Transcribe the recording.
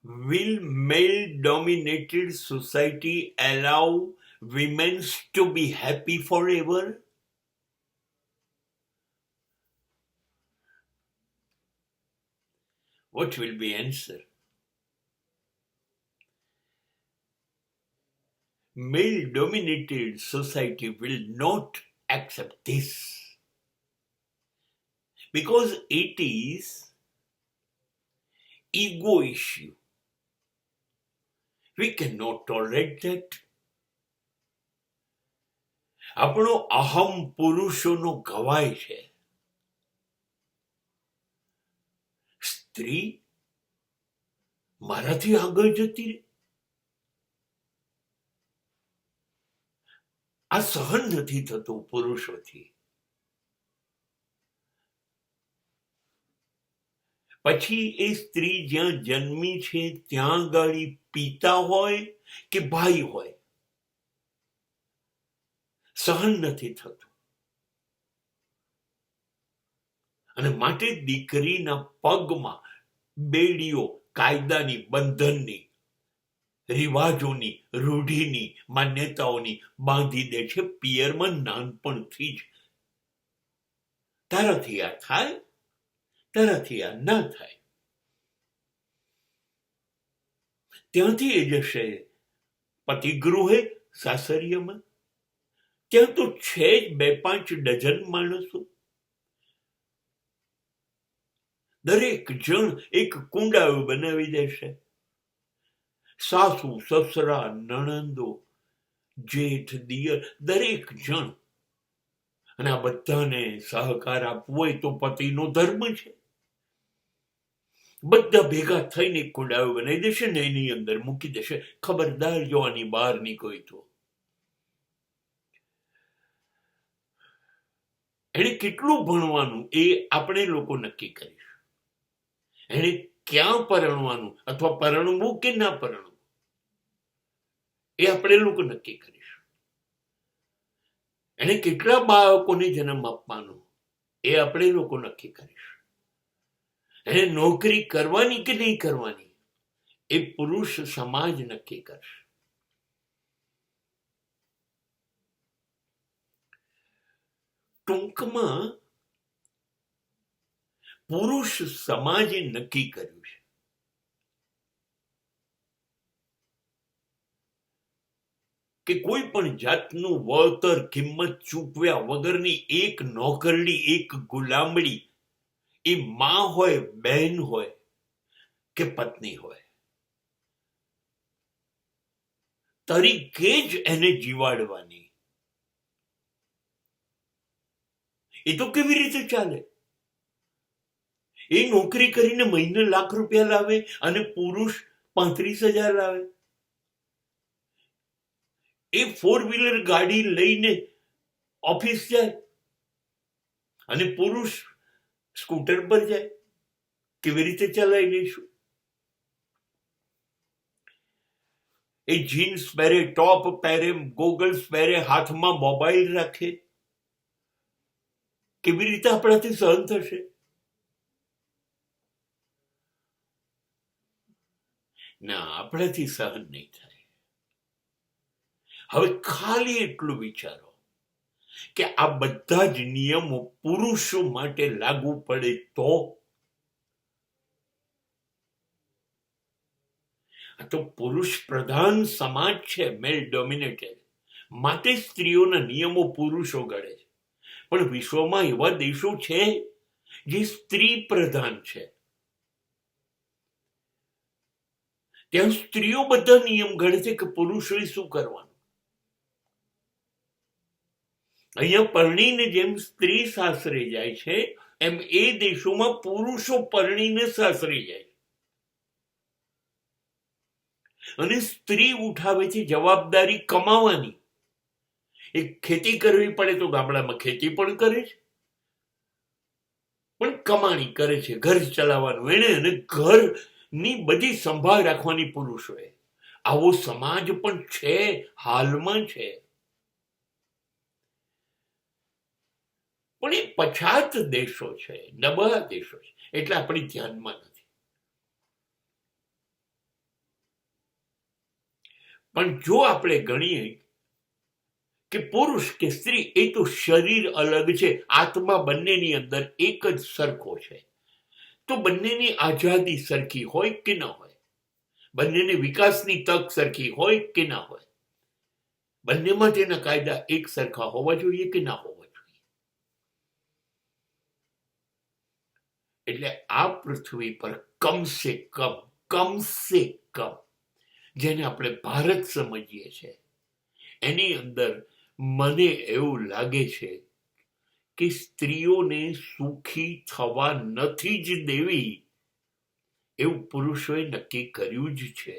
Will male-dominated society allow women to be happy forever? What will be answer? Male-dominated society will not accept this because it is ego issue. We cannot tolerate that. આપણો અહમ પુરુષોનો ગવાય છે. સ્ત્રી મારાથી આગળ જતી રહે, આ સહન નથી થતું પુરુષોથી. પછી એ સ્ત્રી જ્યાં જન્મી છે ત્યાં ગાળી પિતા હોય કે ભાઈ હોય, સહન નથી થતું. અને માટે દીકરીના પગમાં બેડીઓ કાયદાની, બંધનની, રિવાજોની, રૂઢિની, માન્યતાઓની બાંધી દે છે પિયરમાં નાનપણથી જ. તારાથી આ થાય, તારાથી આ ના થાય. ત્યાંથી એ જશે પતિગૃહે, સાસરિયામાં. ત્યાં તો છે જ 2-5 ડઝન માણસો. દરેક જણ એક કુંડાળું બનાવી દેશે. સાસુ, સસરા, નણંદો, જેઠ, દિયર, દરેક જણ. અને આ બધાને સહકાર આપવો હોય તો પતિનો ધર્મ છે. બધા ભેગા થઈને એક કુંડાળું બનાવી દેશે ને એની અંદર મૂકી દેશે. ખબરદાર જો આની બહાર નીકળી તો. એને કેટલું ભણવાનું એ આપણે લોકો નક્કી કરીશું. એને ક્યાં પરણવાનું અથવા પરણવું કે ના પરણવું એ આપણે લોકો નક્કી કરીશું. એને કેટલા બાળકોને જન્મ આપવાનો એ આપણે લોકો નક્કી કરીશું. એને નોકરી કરવાની કે નહીં કરવાની એ પુરુષ સમાજ નક્કી કરશે. ટૂંકમાં પુરુષ સમાજે નક્કી કર્યું છે કે કોઈ પણ જાતનું વળતર, કિંમત ચૂકવ્યા વગરની એક નોકરડી, એક ગુલામડી, એ માં હોય, બહેન હોય કે પત્ની હોય, તરીકે જ એને જીવાડવાની. એ તો કેવી રીતે ચાલે? એ નોકરી કરીને મહિને લાખ રૂપિયા લાવે અને પુરુષ 35,000 લાવે. એ 4-વ્હીલર ગાડી લઈને ઓફિસ જાય અને પુરુષ સ્કૂટર પર જાય. કેવી રીતે ચલાવી લઈશું? એ જીન્સ પહેરે, ટોપ પહેરે, ગોગલ્સ પહેરે, હાથમાં મોબાઈલ રાખે. કેવી રીતે આપણાથી સહન થશે? ના, આપણાથી સહન નહીં થાય. હવે ખાલી એટલું વિચારો કે આ બધા જ નિયમો પુરુષો માટે લાગુ પડે તો? આ તો પુરુષ પ્રધાન સમાજ છે, મેલ ડોમિનેટેડ. માટે સ્ત્રીઓના નિયમો પુરુષો ઘડે છે. પણ વિશ્વમાં એવા દેશો છે જે સ્ત્રી પ્રધાન છે. ત્યાં સ્ત્રીઓ બધા નિયમ ઘડે છે કે પુરુષોએ શું કરવાનું. અહીંયા પરણીને જેમ સ્ત્રી સાસરે જાય છે એમ એ દેશોમાં પુરુષો પરણીને સાસરે જાય છે. અને સ્ત્રી ઉઠાવે છે જવાબદારી કમાવાની. એ ખેતી કરવી પડે તો ગામડામાં ખેતી પણ કરે છે, પણ કમાણી કરે છે, ઘર ચલાવવાનું એને, અને ઘરની બધી સંભાળ રાખવાની પુરુષોએ. આવો સમાજ પણ છે, હાલમાં છે. પણ એ પછાત દેશો છે, નબળા દેશો છે, એટલે આપણી ધ્યાનમાં નથી. પણ જો આપણે ગણીએ કે પુરુષ કે સ્ત્રી એ તો શરીર અલગ છે, આત્મા બંનેની અંદર એક જ સરખો છે, તો બંનેની આઝાદી સરખી હોય કે ન હોય, બંનેને વિકાસની તક સરખી હોય કે ના હોય, બંને માટેના કાયદા એક સરખા હોવા જોઈએ કે ના હોવા જોઈએ. એટલે આ પૃથ્વી પર કમસે કમ જેને આપણે ભારત સમજીએ છીએ એની અંદર મને એવું લાગે છે કે સ્ત્રીઓને સુખી થવા નથી જ દેવી એવું પુરુષોએ નક્કી કર્યું જ છે.